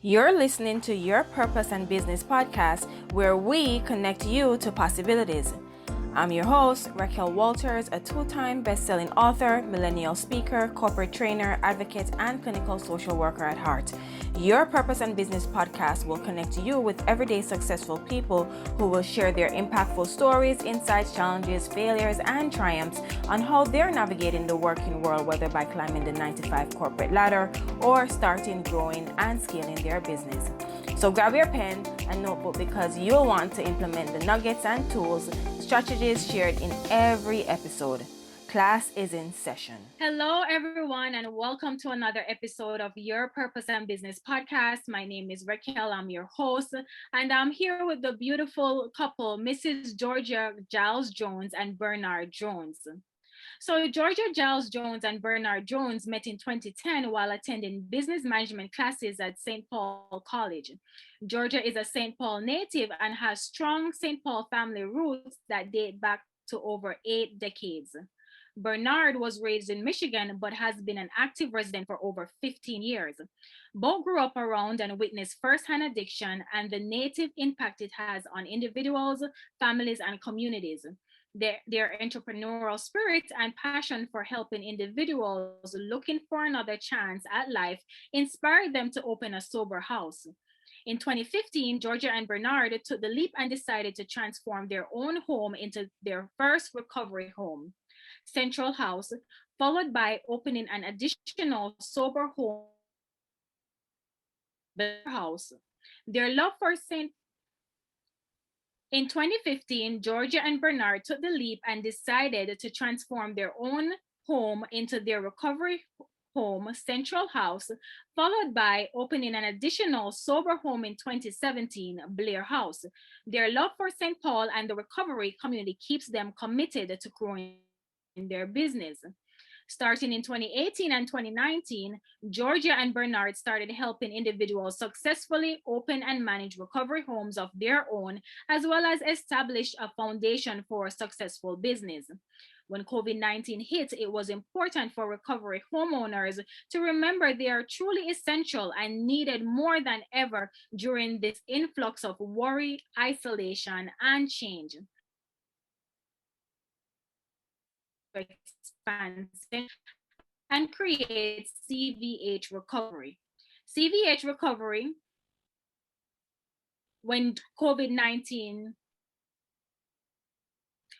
You're listening to Your Purpose and Business podcast, where we connect you to possibilities. I'm your host, Raquel Walters, a two-time best-selling author, millennial speaker, corporate trainer, advocate, and clinical social worker at heart. Your Purpose and Business podcast will connect you with everyday successful people who will share their impactful stories, insights, challenges, failures, and triumphs on how they're navigating the working world, whether by climbing the 9-to-5 corporate ladder or starting, growing, and scaling their business. So grab your pen and notebook because you'll want to implement the nuggets and tools, strategies shared in every episode. Class is in session. Hello, everyone, and welcome to another episode of Your Purpose and Business podcast. My name is Raquel. I'm your host, and I'm here with the beautiful couple, Mrs. Georgia Giles Jones and Bernard Jones. So Georgia Giles Jones and Bernard Jones met in 2010 while attending business management classes at St. Paul College. Georgia is a St. Paul native and has strong St. Paul family roots that date back to over 8 decades. Bernard was raised in Michigan but has been an active resident for over 15 years. Both grew up around and witnessed firsthand addiction and the negative impact it has on individuals, families, and communities. Their entrepreneurial spirit and passion for helping individuals looking for another chance at life inspired them to open a sober house. In 2015, Georgia and Bernard took the leap and decided to transform their own home into their first recovery home, Central House, followed by opening an additional sober home, the house. Their love for St. In 2015, Georgia and Bernard took the leap and decided to transform their own home into their recovery home, Central House, followed by opening an additional sober home in 2017, Blair House. Their love for St. Paul and the recovery community keeps them committed to growing their business. Starting in 2018 and 2019, Georgia and Bernard started helping individuals successfully open and manage recovery homes of their own, as well as establish a foundation for a successful business. When COVID-19 hit, it was important for recovery homeowners to remember they are truly essential and needed more than ever during this influx of worry, isolation, and change. And create CVH Recovery. CVH Recovery, when COVID-19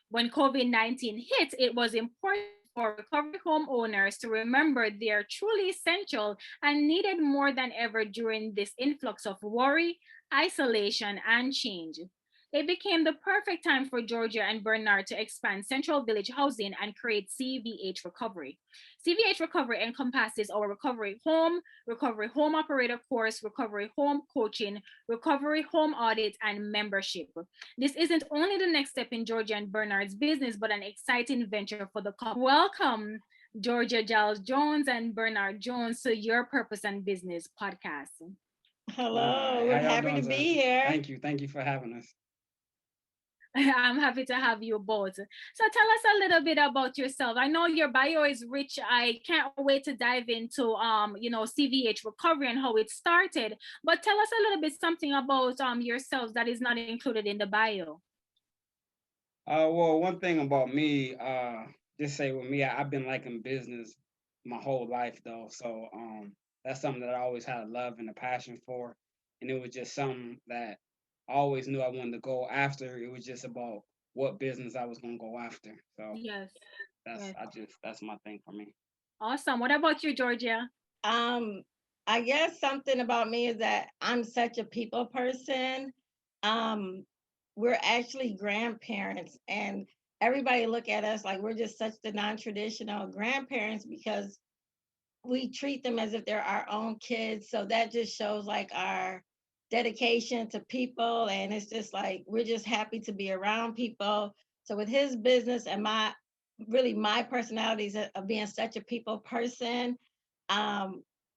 when COVID-19 hit, it was important for recovery homeowners to remember they are truly essential and needed more than ever during this influx of worry, isolation, and change. It became the perfect time for Georgia and Bernard to expand Central Village Housing and create CVH Recovery. CVH Recovery encompasses our recovery home operator course, recovery home coaching, recovery home audit, and membership. This isn't only the next step in Georgia and Bernard's business, but an exciting venture for the couple. Welcome, Georgia Giles Jones and Bernard Jones, to Your Purpose and Business podcast. Hello, we're happy to be here. Thank you for having us. I'm happy to have you both. So tell us a little bit about yourself. I know your bio is rich. I can't wait to dive into CVH Recovery and how it started. But tell us a little bit something about yourselves that is not included in the bio. Well, one thing about me, just say with me, I've been liking business my whole life though. So that's something that I always had a love and a passion for. And it was just something that I always knew I wanted to go after. It was just about what business I was gonna go after. So Yes. that's my thing for me. Awesome. What about you, Georgia? I guess something about me is that I'm such a people person. Um, we're actually grandparents, and everybody look at us like we're just such the non-traditional grandparents because we treat them as if they're our own kids. So that just shows like our dedication to people, and it's just like we're just happy to be around people. So with his business and my personalities of being such a people person,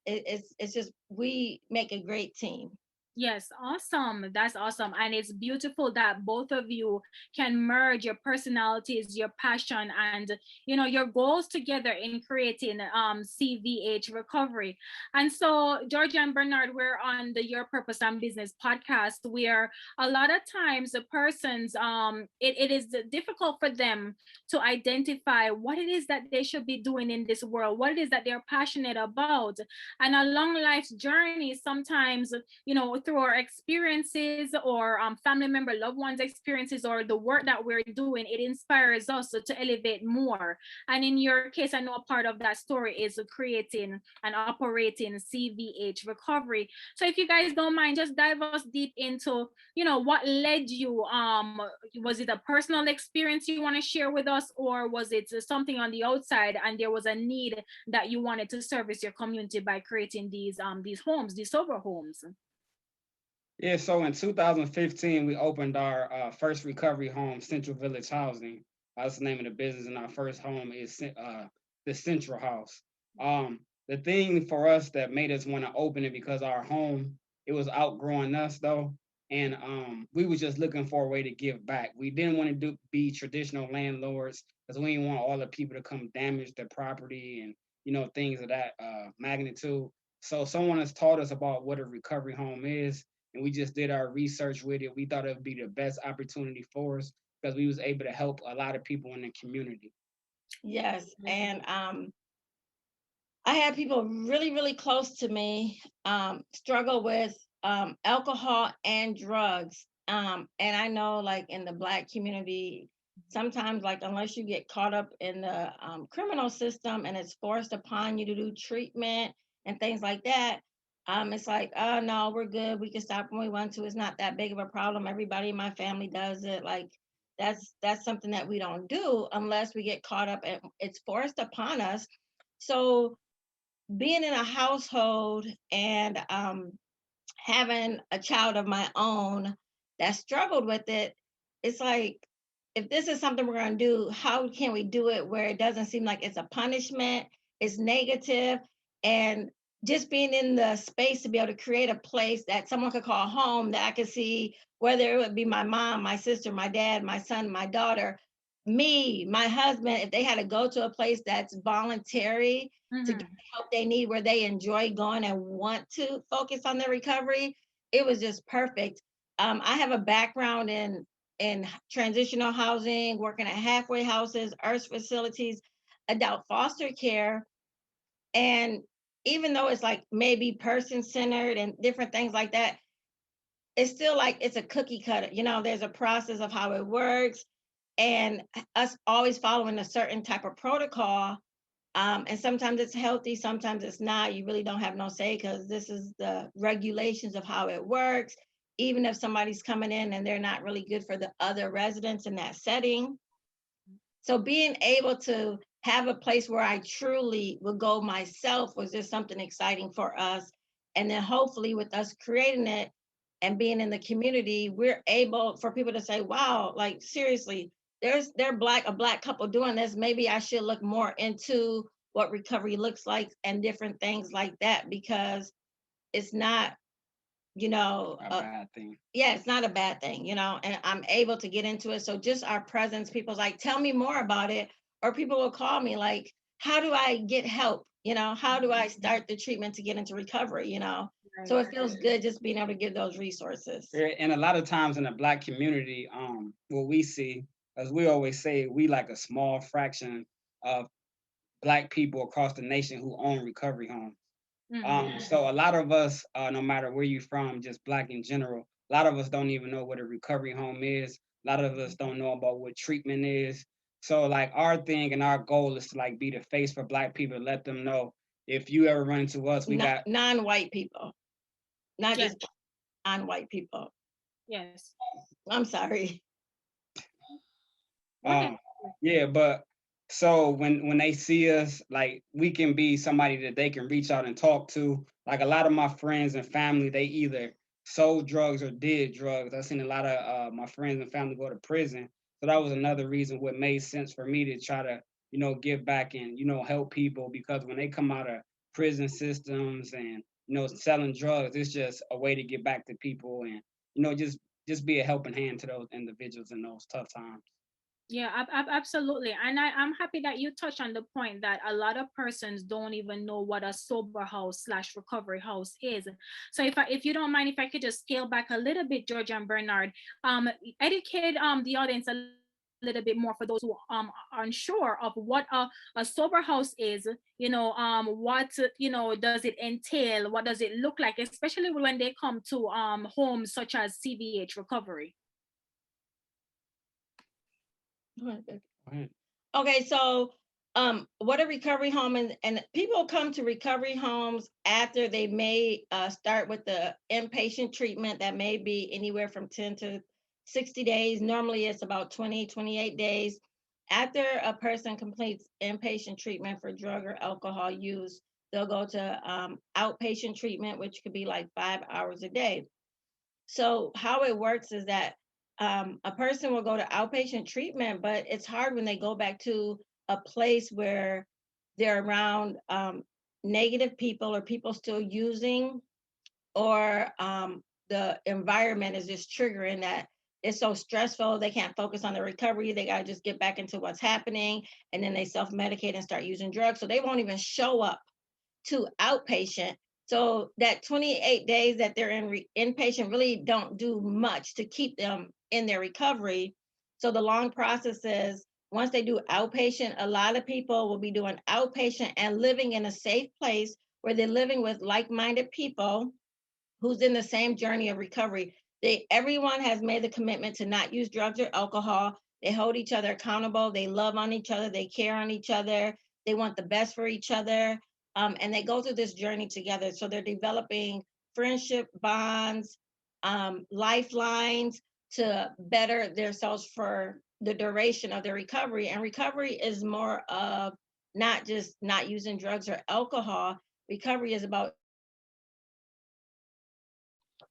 it's just we make a great team. Yes, awesome. That's awesome. And it's beautiful that both of you can merge your personalities, your passion, and your goals together in creating CVH recovery. And so, Georgia and Bernard, we're on the Your Purpose and Business podcast, where a lot of times the persons it is difficult for them to identify what it is that they should be doing in this world, what it is that they're passionate about. And along life's journey, sometimes through our experiences or family member loved ones experiences or the work that we're doing, it inspires us to elevate more. And in your case, I know a part of that story is creating and operating CVH recovery. So if you guys don't mind, just dive us deep into what led you. Was it a personal experience you want to share with us, or was it something on the outside and there was a need that you wanted to service your community by creating these homes, these sober homes? Yeah, so in 2015, we opened our first recovery home, Central Village Housing. That's the name of the business, and our first home is the Central House. The thing for us that made us want to open it because our home it was outgrowing us though, and we was just looking for a way to give back. We didn't want to be traditional landlords because we didn't want all the people to come damage the property and things of that magnitude. So someone has taught us about what a recovery home is, and we just did our research with it. We thought it would be the best opportunity for us because we was able to help a lot of people in the community. Yes, and I had people really, really close to me struggle with alcohol and drugs. And I know, like in the Black community, sometimes, like, unless you get caught up in the criminal system and it's forced upon you to do treatment and things like that, it's like, oh, no, we're good. We can stop when we want to. It's not that big of a problem. Everybody in my family does it. Like, that's something that we don't do unless we get caught up and it's forced upon us. So being in a household and having a child of my own that struggled with it, it's like, if this is something we're going to do, how can we do it where it doesn't seem like it's a punishment, it's negative, and just being in the space to be able to create a place that someone could call home, that I could see, whether it would be my mom, my sister, my dad, my son, my daughter, me, my husband, if they had to go to a place that's voluntary to get Mm-hmm. the help they need, where they enjoy going and want to focus on their recovery, it was just perfect. I have a background in transitional housing, working at halfway houses, IRF facilities, adult foster care, and even though it's like maybe person centered and different things like that, it's still like it's a cookie cutter. There's a process of how it works, and us always following a certain type of protocol. And sometimes it's healthy, sometimes it's not. You really don't have no say because this is the regulations of how it works. Even if somebody's coming in and they're not really good for the other residents in that setting. So being able to have a place where I truly would go myself was just something exciting for us. And then hopefully with us creating it and being in the community, we're able for people to say, wow, like seriously, they're a black couple doing this. Maybe I should look more into what recovery looks like and different things like that, because it's not, you know, A bad thing. yeah, it's not a bad thing, and I'm able to get into it. So just our presence, people's like, tell me more about it. Or people will call me like, how do I get help? How do I start the treatment to get into recovery? So Right. it feels good just being able to give those resources. Yeah, and a lot of times in the Black community, what we see, as we always say, we like a small fraction of Black people across the nation who own recovery homes. Mm-hmm. So a lot of us, no matter where you're from, just Black in general, a lot of us don't even know what a recovery home is. A lot of us don't know about what treatment is. So like our thing and our goal is to like be the face for Black people, let them know if you ever run into us, we got Non-white people, not Yes. just non-white people. Yes. I'm sorry. Go ahead. Um, yeah, but so when they see us, like we can be somebody that they can reach out and talk to. Like a lot of my friends and family, they either sold drugs or did drugs. I've seen a lot of my friends and family go to prison. So that was another reason what made sense for me to try to, give back and, help people because when they come out of prison systems and, selling drugs. It's just a way to get back to people and just be a helping hand to those individuals in those tough times. Yeah, absolutely. And I'm happy that you touched on the point that a lot of persons don't even know what a sober house slash recovery house is. So if you don't mind, if I could just scale back a little bit, George and Bernard, educate the audience a little bit more for those who are unsure of what a sober house is, what does it entail, what does it look like, especially when they come to homes such as CVH Recovery. Right. Okay, so what a recovery home and people come to recovery homes after they may start with the inpatient treatment that may be anywhere from 10 to 60 days. Normally it's about 20, 28 days. After a person completes inpatient treatment for drug or alcohol use, they'll go to outpatient treatment, which could be like 5 hours a day. So how it works is that a person will go to outpatient treatment, but it's hard when they go back to a place where they're around negative people or people still using, or the environment is just triggering that. It's so stressful, they can't focus on the recovery. They got to just get back into what's happening. And then they self medicate and start using drugs. So they won't even show up to outpatient. So that 28 days that they're in inpatient really don't do much to keep them in their recovery. So the long process is once they do outpatient, a lot of people will be doing outpatient and living in a safe place where they're living with like-minded people who's in the same journey of recovery. Everyone has made the commitment to not use drugs or alcohol. They hold each other accountable. They love on each other. They care on each other. They want the best for each other. And they go through this journey together. So they're developing friendship bonds, lifelines to better themselves for the duration of their recovery. And recovery is more of not just not using drugs or alcohol. Recovery is about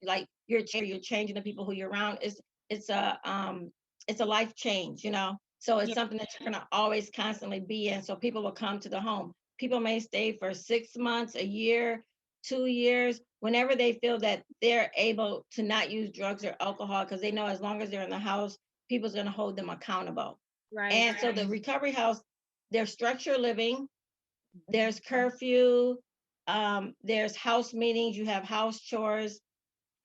like you're changing the people who you're around. It's a life change, so it's Yeah. something that you're going to always constantly be in. So people will come to the home. People may stay for 6 months, a year, 2 years, whenever they feel that they're able to not use drugs or alcohol, because they know as long as they're in the house, people's going to hold them accountable. Right. And so the recovery house, there's structured living, there's curfew, there's house meetings, you have house chores,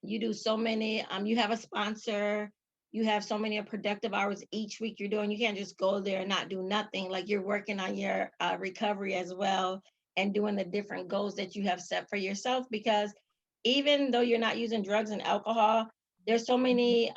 you do so many, you have a sponsor, you have so many productive hours each week you're doing. You can't just go there and not do nothing. Like you're working on your recovery as well and doing the different goals that you have set for yourself, because even though you're not using drugs and alcohol, there's so many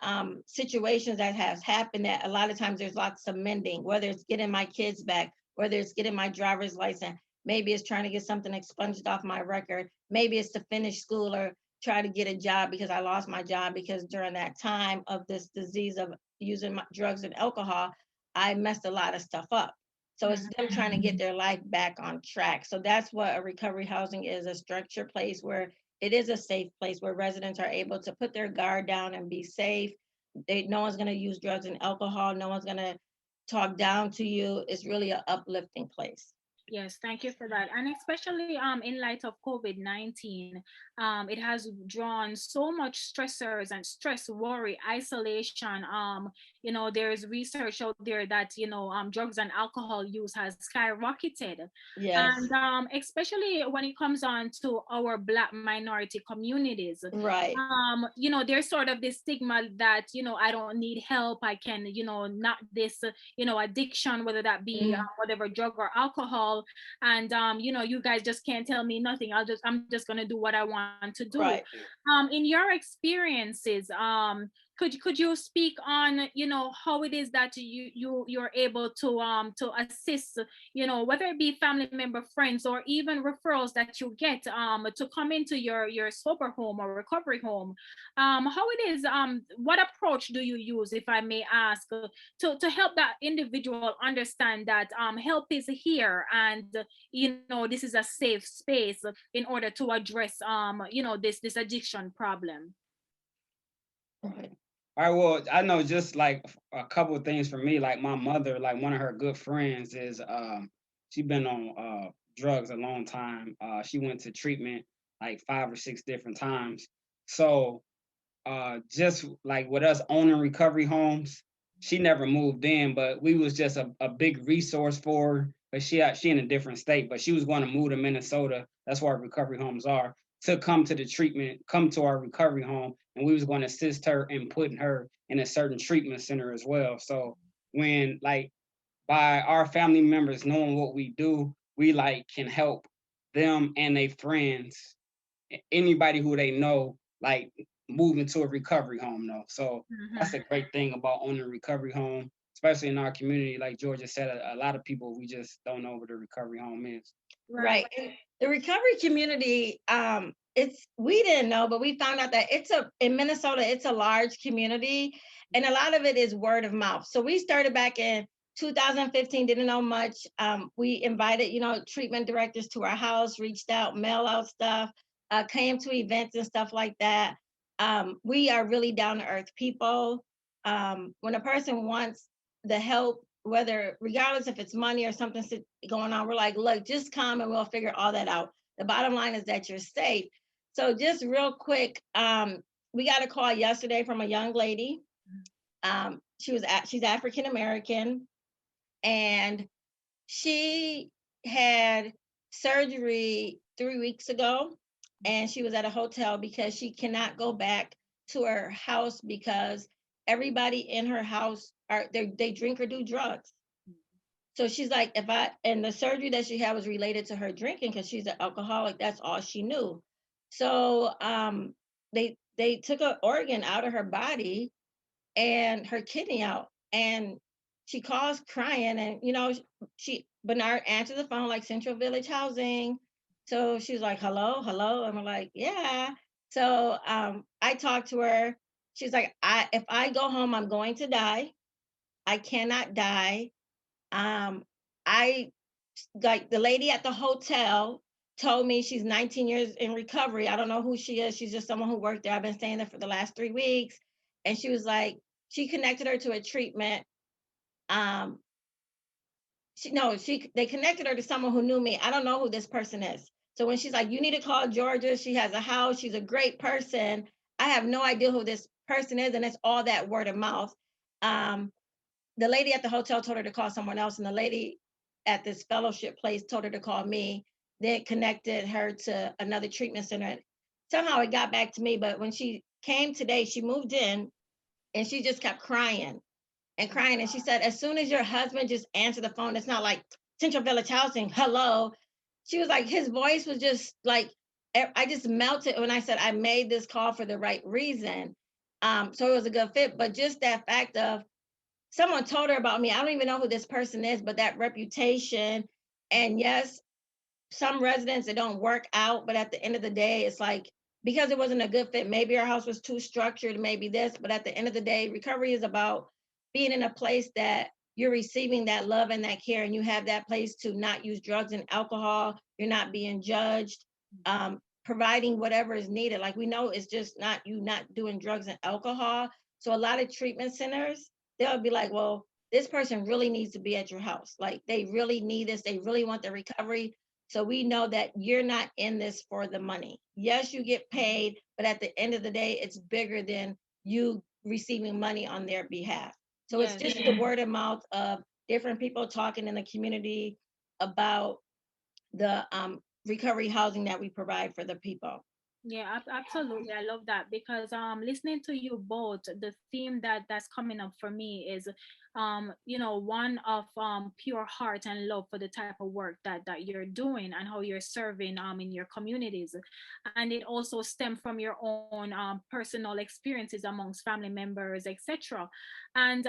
situations that has happened that a lot of times there's lots of mending, whether it's getting my kids back, whether it's getting my driver's license, maybe it's trying to get something expunged off my record, maybe it's to finish school or try to get a job because I lost my job because during that time of this disease of using drugs and alcohol, I messed a lot of stuff up. So it's them trying to get their life back on track. So that's what a recovery housing is, a structured place where it is a safe place where residents are able to put their guard down and be safe. No one's going to use drugs and alcohol. No one's going to talk down to you. It's really an uplifting place. Yes, thank you for that. And especially in light of COVID-19, it has drawn so much stressors and stress, worry, isolation. There's research out there that, drugs and alcohol use has skyrocketed. Yes. And especially when it comes on to our Black minority communities, Right. there's sort of this stigma that, I don't need help. I can, not this, addiction, whether that be whatever drug or alcohol. And you guys just can't tell me nothing. I'm just gonna do what I want to do. Right. In your experiences, could you speak on how it is that you're able to assist, whether it be family member, friends, or even referrals that you get to come into your sober home or recovery home, how it is, what approach do you use, if I may ask, to help that individual understand that help is here, and this is a safe space in order to address this addiction problem. Right. All right, well, I know just like a couple of things for me, like my mother, like one of her good friends is she been on drugs a long time. She went to treatment like 5 or 6 different times. So just like with us owning recovery homes, she never moved in, but we was just a big resource for her. But she in a different state, but she was going to move to Minnesota. That's where our recovery homes are, to come to the treatment, come to our recovery home, and we was going to assist her in putting her in a certain treatment center as well. So when like by our family members knowing what we do, we like can help them and their friends, anybody who they know, like move into a recovery home though. So that's a great thing about owning a recovery home, especially in our community. Like Georgia said, a lot of people, we just don't know what a recovery home is. Right. And the recovery community, we didn't know, but we found out that in Minnesota, it's a large community, and a lot of it is word of mouth. So we started back in 2015, didn't know much. We invited, treatment directors to our house, reached out, mail out stuff, came to events and stuff like that. We are really down to earth people. When a person wants the help, whether regardless if it's money or something going on, we're like, look, just come and we'll figure all that out. The bottom line is that you're safe. So just real quick, we got a call yesterday from a young lady. She's African American, and she had surgery 3 weeks ago, and she was at a hotel because she cannot go back to her house because everybody in her house they drink or do drugs. So she's like, and the surgery that she had was related to her drinking because she's an alcoholic. That's all she knew. So they took an organ out of her body and her kidney out, and she calls crying, and Bernard answered the phone like Central Village Housing. So she's like, hello, and we're like, yeah. So I talked to her. She's like, if I go home, I'm going to die. I cannot die. I like the lady at the hotel told me she's 19 years in recovery. I don't know who she is. She's just someone who worked there. I've been staying there for the last 3 weeks. And she was like, she connected her to a treatment. Um, they connected her to someone who knew me. I don't know who this person is. So when she's like, you need to call Georgia, she has a house, she's a great person. I have no idea who this person is, and it's all that word of mouth. The lady at the hotel told her to call someone else, and the lady at this fellowship place told her to call me, then connected her to another treatment center. Somehow it got back to me, but when she came today, she moved in and she just kept crying and crying. And she said, as soon as your husband just answered the phone, it's not like Central Village Housing, hello. She was like, his voice was just like, I just melted when I said I made this call for the right reason. So it was a good fit, but just that fact of, someone told her about me. I don't even know who this person is, but that reputation. And yes, some residents, it don't work out, but at the end of the day, it's like, because it wasn't a good fit, maybe our house was too structured, maybe this, but at the end of the day, recovery is about being in a place that you're receiving that love and that care, and you have that place to not use drugs and alcohol. You're not being judged, providing whatever is needed. Like, we know it's just not you not doing drugs and alcohol. So a lot of treatment centers, they'll be like, well, this person really needs to be at your house. Like, they really need this. They really want the recovery. So we know that you're not in this for the money. Yes, you get paid, but at the end of the day, it's bigger than you receiving money on their behalf. So it's just the word of mouth of different people talking in the community about the recovery housing that we provide for the people. Yeah, absolutely. I love that because listening to you both, the theme that's coming up for me is one of pure heart and love for the type of work that you're doing and how you're serving in your communities. And it also stems from your own personal experiences amongst family members, etc. And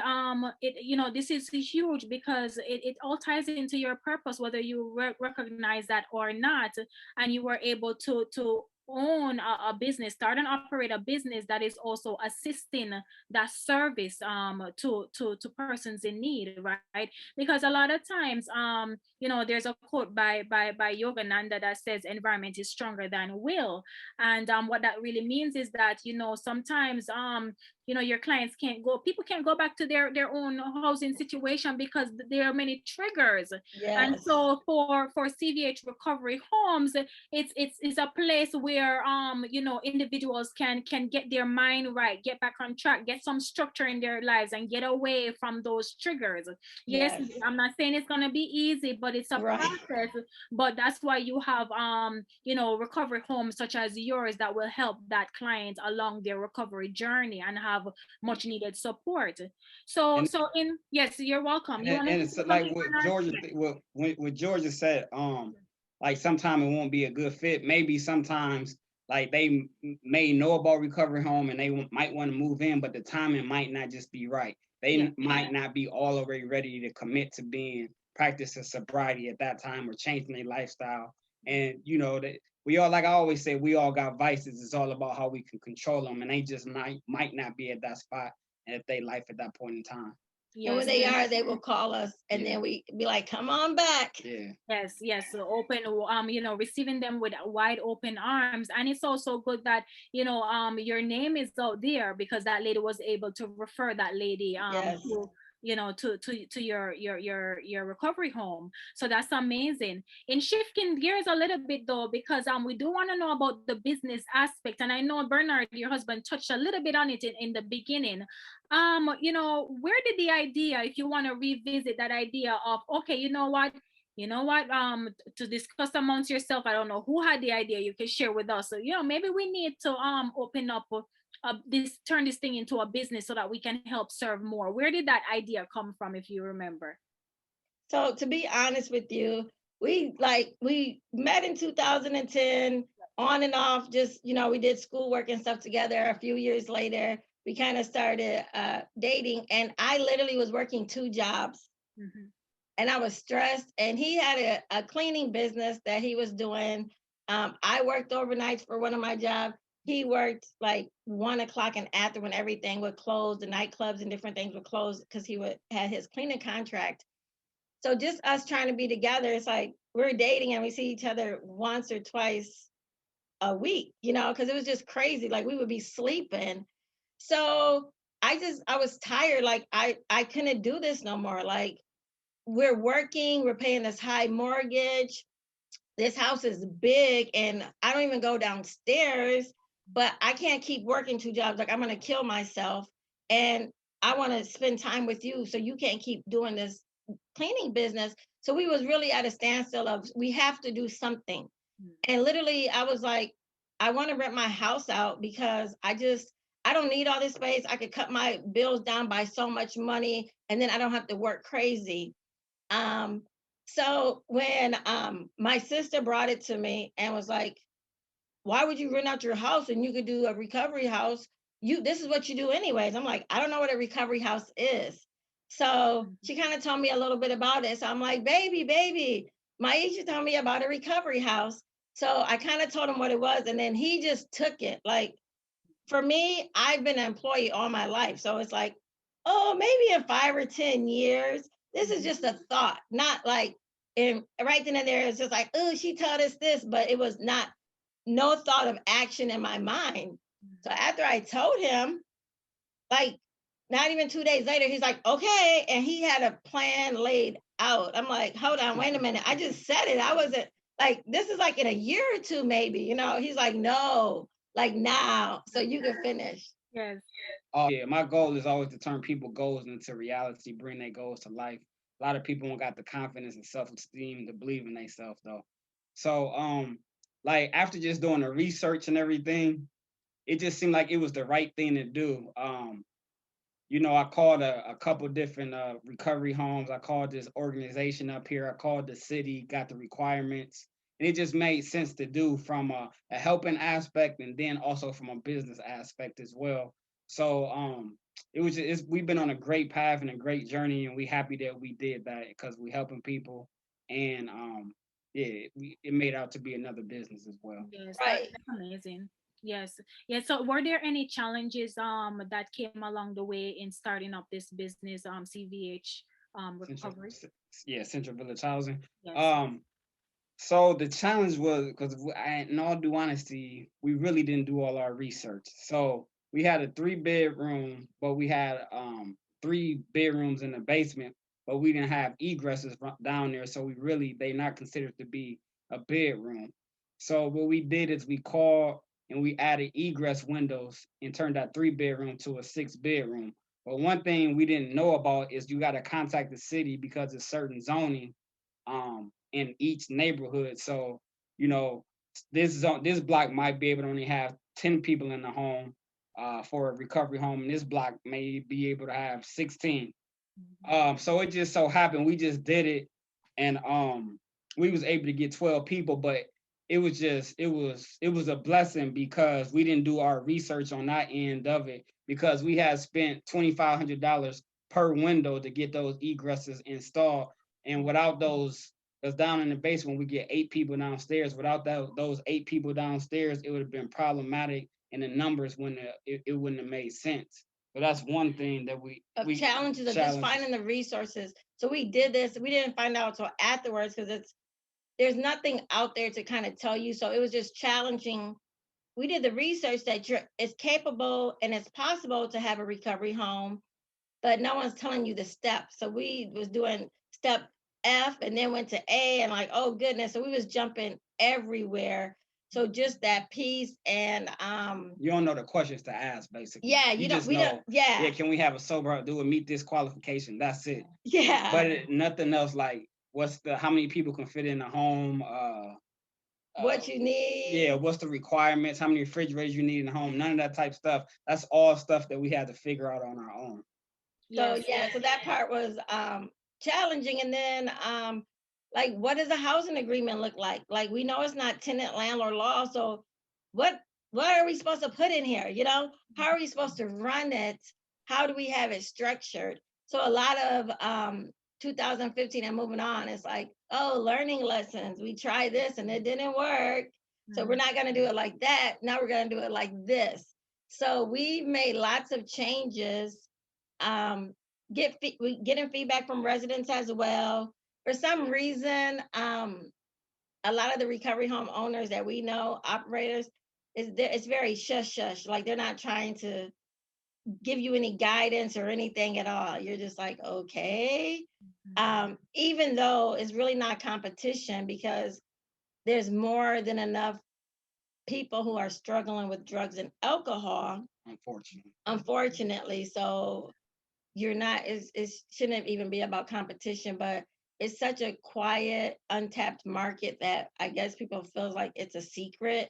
this is huge because it all ties into your purpose, whether you recognize that or not, and you were able to own a business, start and operate a business that is also assisting that service to persons in need, right? Because a lot of times there's a quote by Yogananda that says environment is stronger than will. And what that really means is that sometimes your clients people can't go back to their own housing situation because there are many triggers. Yes. And so for CVH Recovery Homes, it's a place where where individuals can get their mind right, get back on track, get some structure in their lives, and get away from those triggers. Yes, Yes. I'm not saying it's going to be easy, but it's a Right. process. But that's why you have recovery homes such as yours that will help that client along their recovery journey and have much needed support. So And yes, you're welcome. You and, want to and say it's like something, what Bernard? Georgia, Yes. what Georgia said, like sometimes it won't be a good fit. Maybe sometimes like they may know about recovery home and they might want to move in, but the timing might not just be right. Yes. They might not be all the way ready to commit to being practicing sobriety at that time or changing their lifestyle. And that we all, like I always say, we all got vices. It's all about how we can control them, and they just might not be at that spot at their life at that point in time. And when Yes. they are, they will call us, and Yeah. then we be like, "Come on back." Yeah. Yes. So open, receiving them with wide open arms. And it's also good that, your name is out there because that lady was able to refer that lady Yes. to to your recovery home. So that's amazing. In shifting gears a little bit though, because we do want to know about the business aspect. And I know Bernard, your husband, touched a little bit on it in the beginning. Where did the idea, if you want to revisit that idea of, okay, to discuss amongst yourself, I don't know who had the idea, you can share with us. So maybe we need to open up this, turn this thing into a business so that we can help serve more. Where did that idea come from, if you remember? So to be honest with you, we met in 2010, on and off. Just we did schoolwork and stuff together. A few years later, we kind of started dating, and I literally was working two jobs. Mm-hmm. And I was stressed. And he had a cleaning business that he was doing. I worked overnights for one of my jobs. He worked like 1 o'clock and after, when everything would close, the nightclubs and different things would close because he would had his cleaning contract. So just us trying to be together, it's like we're dating and we see each other once or twice a week, because it was just crazy. Like we would be sleeping. So I was tired. Like I couldn't do this no more. Like we're working, we're paying this high mortgage. This house is big and I don't even go downstairs, but I can't keep working two jobs. Like I'm going to kill myself. And I want to spend time with you. So you can't keep doing this cleaning business. So we was really at a standstill of, we have to do something. And literally I was like, I want to rent my house out because I don't need all this space. I could cut my bills down by so much money and then I don't have to work crazy. Um, so when my sister brought it to me and was like, why would you rent out your house and you could do a recovery house? This is what you do anyways. I'm like, I don't know what a recovery house is. So she kind of told me a little bit about it. So I'm like, baby, Maisha told me about a recovery house. So I kind of told him what it was, and then he just took it. Like for me, I've been an employee all my life. So it's like, oh, maybe in 5 or 10 years, this is just a thought, not like right then and there, it's just like, oh, she told us this, but it was not, no thought of action in my mind. So after I told him, like not even 2 days later, he's like, okay. And he had a plan laid out. I'm like, hold on, wait a minute. I just said it. I wasn't like, this is like in a year or two, maybe, he's like, no, like now, so you can finish. Yes. Yeah, my goal is always to turn people goals into reality, bring their goals to life. A lot of people don't got the confidence and self-esteem to believe in themselves though. So like after just doing the research and everything, it just seemed like it was the right thing to do. I called a couple different recovery homes. I called this organization up here. I called the city, got the requirements, and it just made sense to do from a helping aspect and then also from a business aspect as well. So we've been on a great path and a great journey, and we happy that we did that because we helping people, and it made out to be another business as well. Yes, Right. that's amazing. Yes. Yeah. So were there any challenges that came along the way in starting up this business, CVH Central, recovery? Central Village Housing. Yes. Um, So the challenge was because, in all due honesty, we really didn't do all our research. So we had a 3 bedroom, but we had 3 bedrooms in the basement, but we didn't have egresses down there. So they're not considered to be a bedroom. So what we did is we called and we added egress windows and turned that 3 bedroom to a 6 bedroom. But one thing we didn't know about is you got to contact the city because of certain zoning in each neighborhood. So, you know, this block might be able to only have 10 people in the home for a recovery home, and this block may be able to have 16. So it just so happened we just did it, and we was able to get 12 people, but it was a blessing because we didn't do our research on that end of it because we had spent $2,500 per window to get those egresses installed, and without those, because down in the basement we get 8 people downstairs. Without those 8 people downstairs, it would have been problematic, and the numbers wouldn't it wouldn't have made sense. So that's one thing that we Challenges of just finding the resources. So we did this. We didn't find out until afterwards because there's nothing out there to kind of tell you. So it was just challenging. We did the research that it's capable and it's possible to have a recovery home, but no one's telling you the steps. So we was doing step F and then went to A and like, oh goodness. So we was jumping everywhere. So just that piece and you don't know the questions to ask, basically. Yeah, you don't. just We know. don't. Yeah. Yeah, can we have a sober? Do it meet this qualification? That's it. Yeah. But nothing else. Like, how many people can fit in a home? What you need? Yeah, what's the requirements? How many refrigerators you need in the home? None of that type stuff. That's all stuff that we had to figure out on our own. So so that part was challenging. And then like, what does a housing agreement look like? Like, we know it's not tenant landlord law. So what are we supposed to put in here? You know, how are we supposed to run it? How do we have it structured? So a lot of 2015 and moving on, it's like, oh, learning lessons. We tried this and it didn't work. So we're not going to do it like that. Now we're going to do it like this. So we made lots of changes. We getting feedback from residents as well. For some reason, a lot of the recovery home owners that we know, operators, it's very shush shush. Like, they're not trying to give you any guidance or anything at all. You're just like, okay. Even though it's really not competition because there's more than enough people who are struggling with drugs and alcohol. Unfortunately. So you're not, it shouldn't even be about competition, but it's such a quiet, untapped market that I guess people feels like it's a secret.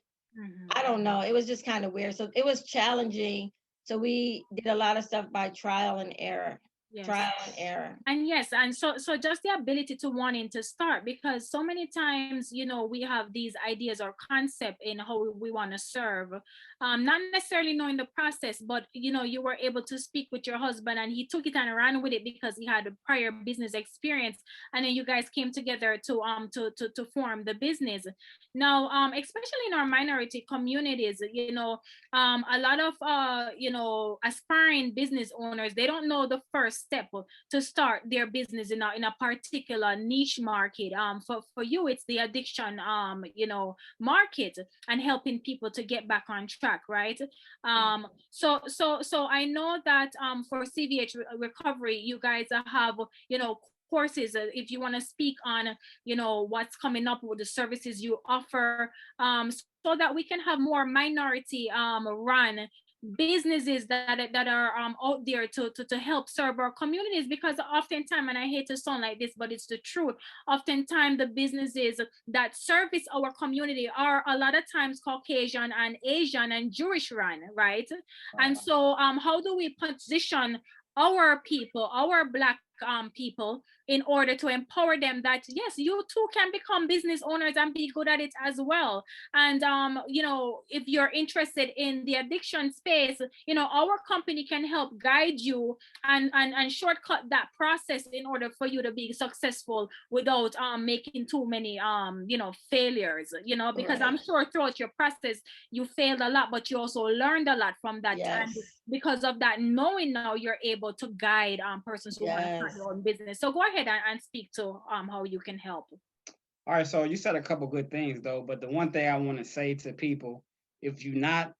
I don't know. It was just kind of weird. So it was challenging. So we did a lot of stuff by trial and error. Trial and error. And yes, and so just the ability to wanting to start, because so many times, you know, we have these ideas or concept in how we want to serve, not necessarily knowing the process, but you know, you were able to speak with your husband and he took it and ran with it because he had a prior business experience, and then you guys came together to form the business. Now, especially in our minority communities, you know, a lot of you know, aspiring business owners, they don't know the first step to start their business in a particular niche market. For you, it's the addiction you know, market, and helping people to get back on track, right? So I know that for CVH Recovery, you guys have, you know, courses, if you want to speak on, you know, what's coming up with the services you offer, so that we can have more minority run businesses that are out there to help serve our communities. Because oftentimes, and I hate to sound like this, but it's the truth, oftentimes the businesses that service our community are a lot of times Caucasian and Asian and Jewish run, right? And so how do we position our people, our Black people, in order to empower them that yes, you too can become business owners and be good at it as well? And you know, if you're interested in the addiction space, you know, our company can help guide you and shortcut that process in order for you to be successful without making too many you know, failures, you know, because I'm sure throughout your process you failed a lot, but you also learned a lot from that. And because of that knowing, now you're able to guide persons who want to start their own business. So go ahead and speak to how you can help. All right, so you said a couple good things though, but the one thing I want to say to people, if you're not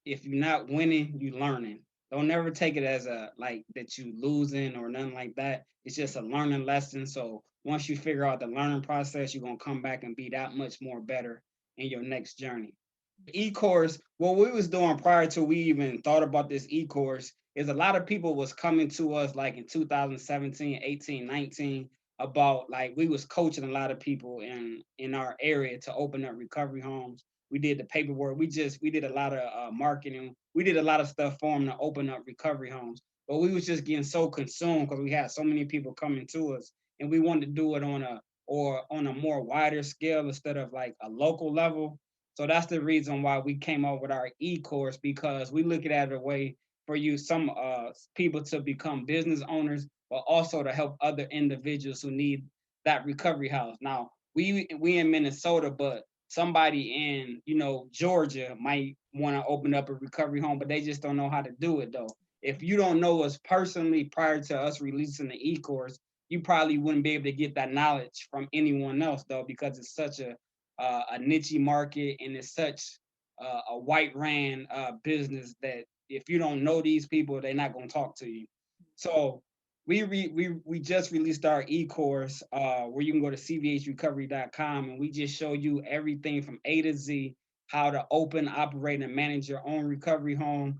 winning, you learning. Don't never take it as a like that you losing or nothing like that. It's just a learning lesson. So once you figure out the learning process, you're gonna come back and be that much more better in your next journey. E-course, what we was doing prior to we even thought about this e-course is a lot of people was coming to us like in 2017, 18, 19 about like we was coaching a lot of people in our area to open up recovery homes. We did the paperwork. We did a lot of marketing. We did a lot of stuff for them to open up recovery homes. But we was just getting so consumed because we had so many people coming to us, and we wanted to do it on a more wider scale instead of like a local level. So that's the reason why we came up with our e-course, because we look at it a way for you, some people to become business owners, but also to help other individuals who need that recovery house. Now we in Minnesota, but somebody in Georgia might want to open up a recovery home, but they just don't know how to do it though. If you don't know us personally prior to us releasing the e-course, you probably wouldn't be able to get that knowledge from anyone else though, because it's such a niche market, and it's such a white ran business that if you don't know these people, they're not going to talk to you. So we just released our e-course where you can go to cvhrecovery.com, and we just show you everything from A to Z, how to open, operate, and manage your own recovery home.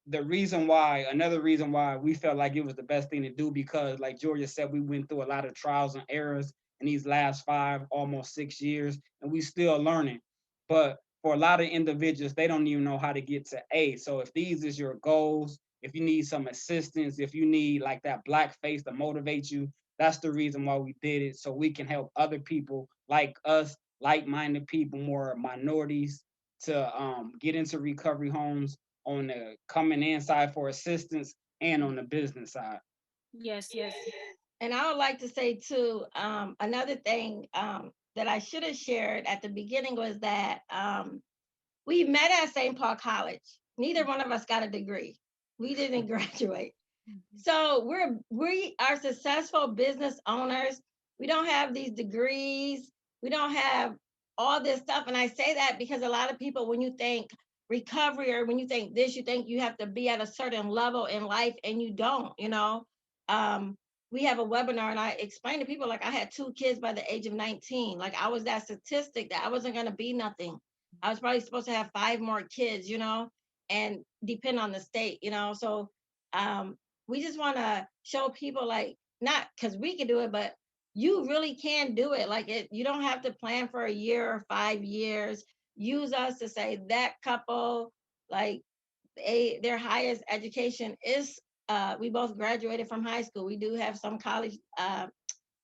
Another reason why we felt like it was the best thing to do, because like Georgia said, we went through a lot of trials and errors in these last 5, almost 6 years, and we still learning. But for a lot of individuals, they don't even know how to get to A. So if these is your goals, if you need some assistance, if you need like that black face to motivate you, that's the reason why we did it. So we can help other people like us, like-minded people, more minorities, to get into recovery homes on the coming in side for assistance and on the business side. Yes, yes. And I would like to say too, another thing that I should have shared at the beginning was that we met at St. Paul College. Neither one of us got a degree. We didn't graduate. So we are successful business owners. We don't have these degrees. We don't have all this stuff. And I say that because a lot of people, when you think recovery or when you think this, you think you have to be at a certain level in life, and you don't. We have a webinar and I explained to people, like, I had 2 kids by the age of 19. Like, I was that statistic that I wasn't going to be nothing. I was probably supposed to have 5 more kids, and depend on the state. So we just want to show people, like, not because we can do it, but you really can do it. Like, you don't have to plan for a year or 5 years. Use us to say that couple, like, their highest education is, we both graduated from high school. We do have some college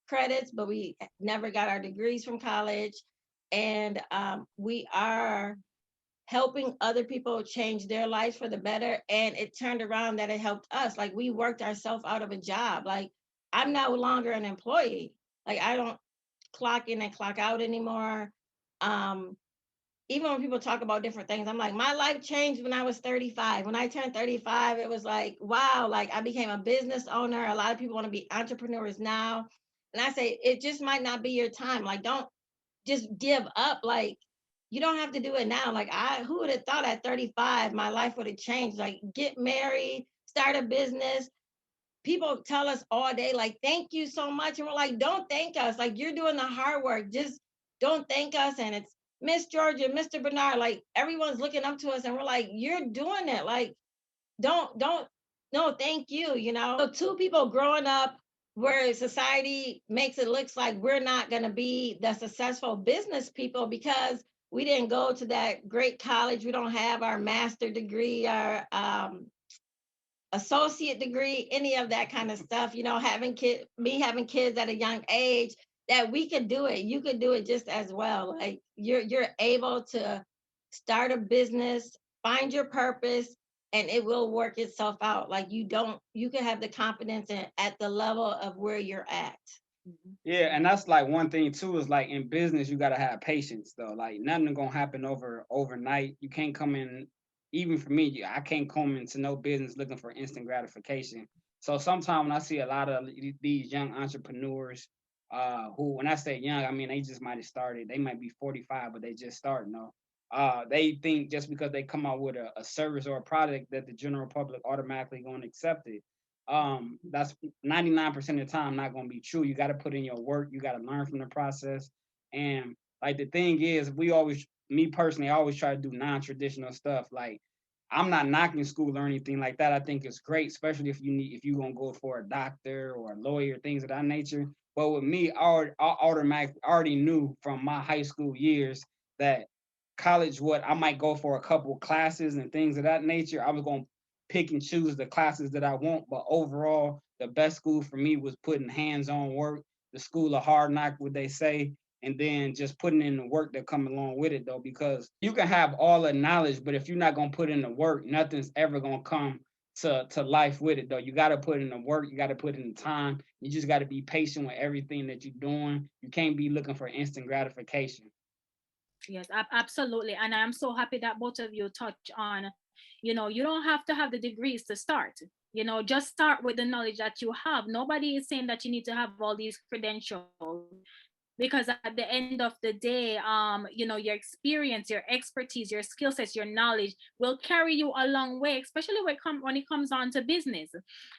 credits, but we never got our degrees from college. And we are helping other people change their lives for the better. And it turned around that it helped us. Like, we worked ourselves out of a job. Like, I'm no longer an employee. Like, I don't clock in and clock out anymore. Even when people talk about different things, I'm like, my life changed when I was 35. When I turned 35, it was like, wow, like, I became a business owner. A lot of people want to be entrepreneurs now. And I say, it just might not be your time. Like, don't just give up. Like, you don't have to do it now. Like, who would have thought at 35 my life would have changed? Like, get married, start a business. People tell us all day, like, thank you so much. And we're like, don't thank us. Like, you're doing the hard work. Just don't thank us. And it's Miss Georgia, Mr. Bernard, like, everyone's looking up to us, and we're like, you're doing it. Like, don't, no, thank you. So 2 people growing up where society makes it looks like we're not going to be the successful business people because we didn't go to that great college. We don't have our master degree, our associate degree, any of that kind of stuff. Having kids at a young age, that we could do it. You could do it just as well. Like, you're able to start a business, find your purpose, and it will work itself out. Like, you can have the confidence at the level of where you're at. Yeah, and that's like one thing too, is like in business you gotta have patience though. Like nothing gonna happen overnight. You can't come in, even for me, I can't come into no business looking for instant gratification. So sometimes when I see a lot of these young entrepreneurs, who, when I say young, I mean they just might have started. They might be 45, but they just starting though. They think just because they come out with a service or a product that the general public automatically gonna accept it. That's 99% of the time not going to be true. You got to put in your work. You got to learn from the process. And like the thing is, we always me personally, I always try to do non-traditional stuff. Like, I'm not knocking school or anything like that. I think it's great, especially if you're gonna go for a doctor or a lawyer, things of that nature. But with me, I already knew from my high school years that college, what I might go for a couple classes and things of that nature. I was gonna pick and choose the classes that I want, but overall, the best school for me was putting hands-on work, the school of hard knock, what they say, and then just putting in the work that come along with it though, because you can have all the knowledge, but if you're not gonna put in the work, nothing's ever gonna come to life with it though. You gotta put in the work, you gotta put in the time, you just gotta be patient with everything that you're doing. You can't be looking for instant gratification. Yes, absolutely. And I'm so happy that both of you touch on, you don't have to have the degrees to start. Just start with the knowledge that you have. Nobody is saying that you need to have all these credentials, because at the end of the day, your experience, your expertise, your skill sets, your knowledge will carry you a long way, especially when it comes on to business.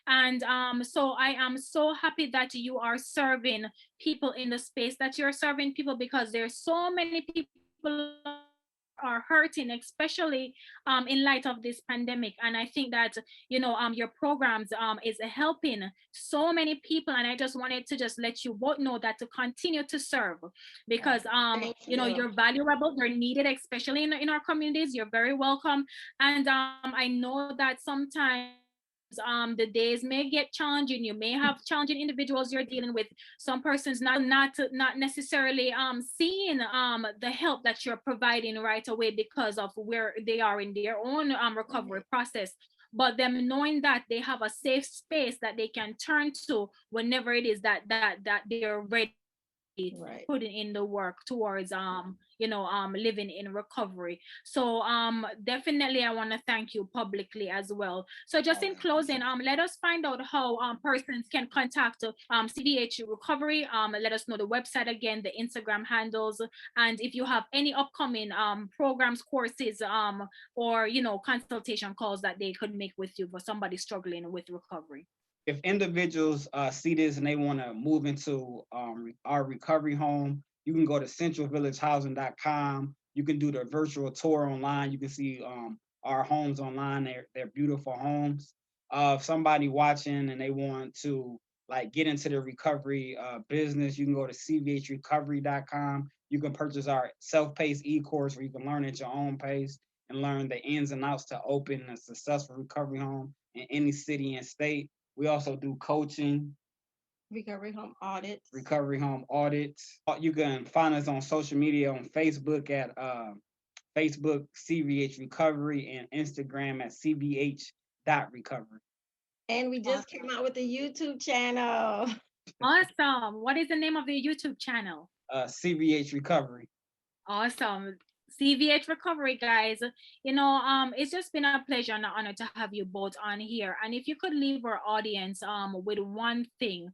And so I am so happy that you are serving people in the space that you're serving people, because there's so many people are hurting, especially in light of this pandemic. And I think that your programs is helping so many people. And I just wanted to just let you both know that to continue to serve, because Thank you. you're valuable, you're needed, especially in our communities. You're very welcome. And I know that sometimes the days may get challenging. You may have challenging individuals you're dealing with. Some persons not necessarily seeing the help that you're providing right away because of where they are in their own recovery process. But them knowing that they have a safe space that they can turn to whenever it is that they're ready, Right. putting in the work towards living in recovery. So definitely I want to thank you publicly as well. So just in closing, let us find out how persons can contact CVH Recovery. Let us know the website again, the Instagram handles, and if you have any upcoming programs, courses, or consultation calls that they could make with you for somebody struggling with recovery. If individuals see this and they want to move into our recovery home, you can go to centralvillagehousing.com. You can do the virtual tour online. You can see our homes online. They're beautiful homes. If somebody watching and they want to like get into the recovery business, you can go to cvhrecovery.com. You can purchase our self-paced e-course where you can learn at your own pace and learn the ins and outs to open a successful recovery home in any city and state. We also do coaching, Recovery home audits. recovery home audits. You can find us on social media on Facebook at Facebook CVH Recovery and Instagram at CVH.recovery. And we just came out with a YouTube channel. Awesome. What is the name of the YouTube channel? CVH Recovery. Awesome. CVH Recovery, guys. It's just been a pleasure and an honor to have you both on here. And if you could leave our audience with one thing,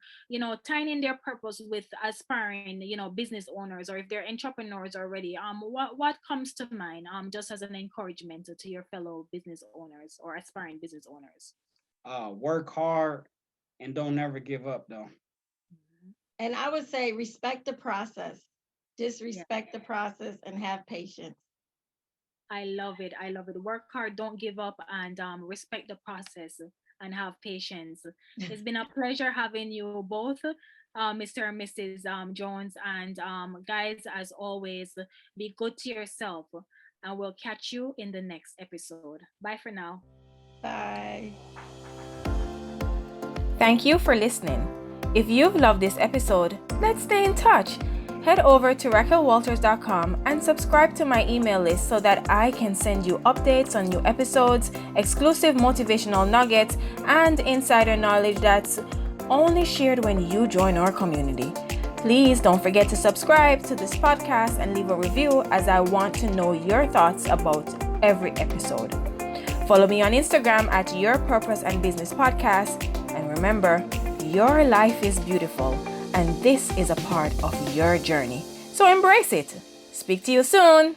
tying in their purpose with aspiring, business owners, or if they're entrepreneurs already, what comes to mind just as an encouragement to your fellow business owners or aspiring business owners? Work hard and don't ever give up though. And I would say respect the process. Just respect the process and have patience. I love it. I love it. Work hard, don't give up, and respect the process and have patience. It's been a pleasure having you both, Mr. and Mrs. Jones. And guys, as always, be good to yourself. And we'll catch you in the next episode. Bye for now. Bye. Thank you for listening. If you've loved this episode, let's stay in touch. Head over to RaquelWalters.com and subscribe to my email list so that I can send you updates on new episodes, exclusive motivational nuggets, and insider knowledge that's only shared when you join our community. Please don't forget to subscribe to this podcast and leave a review, as I want to know your thoughts about every episode. Follow me on Instagram at Your Purpose and Business Podcast. And remember, your life is beautiful, and this is a part of your journey. So embrace it. Speak to you soon.